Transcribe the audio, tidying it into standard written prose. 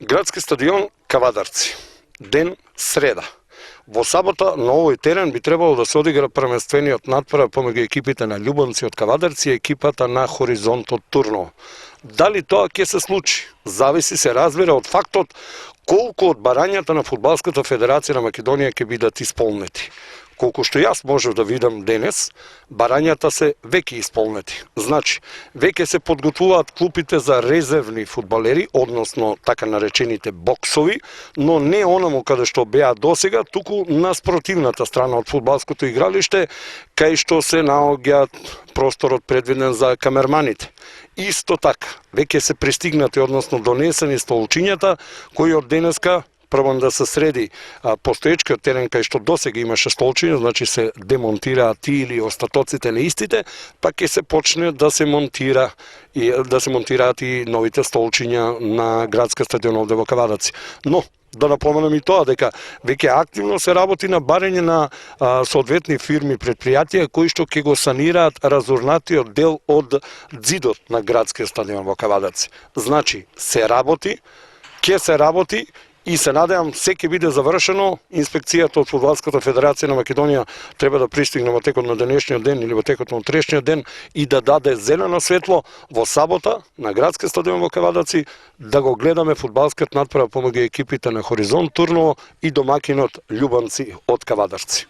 Градски стадион Кавадарци. Ден среда. Во сабота на овој терен би требало да се одигра првенствениот натпревар помеѓу екипите на Љубанци од Кавадарци и екипата на Хоризонт од Турново. Дали тоа ќе се случи? Зависи, се разбира, од фактот колку од барањата на Фудбалската федерација на Македонија ќе бидат исполнети. Колку што јас можев да видам денес, барањата се веќе исполнети. Значи, веќе се подготвуваат клупите за резервни фудбалери, односно така наречените боксови, но не онаму каде што беа досега, туку на спротивната страна од фудбалското игралиште, кај што се наоѓаат просторот предвиден за камерманите. Исто така, веќе се пристигнати, односно донесени столчињата, кои од денеска прво да се среди постоечкиот терен кај што досега имаше столчиња, значи се демонтираат тие или остатоците на истите, па ќе се почне да се монтираат и новите столчиња на градска стадион овде во Кавадарци. Но да напоменам и тоа дека веќе активно се работи на барење на соодветни фирми, предпријатија кои што ќе го санираат разурнатиот дел од ѕидот на градскиот стадион во Кавадарци. Значи, се работи, ќе се работи и се надевам се ќе биде завршено. Инспекцијата од Фудбалската федерација на Македонија треба да пристигне во текот на денешниот ден или во текот на утрешниот ден и да даде зелено светло во сабота на градскиот стадион во Кавадарци да го гледаме фудбалскиот натпревар помеѓу екипите на Хоризонт Турново и домакинот Љубанци од Кавадарци.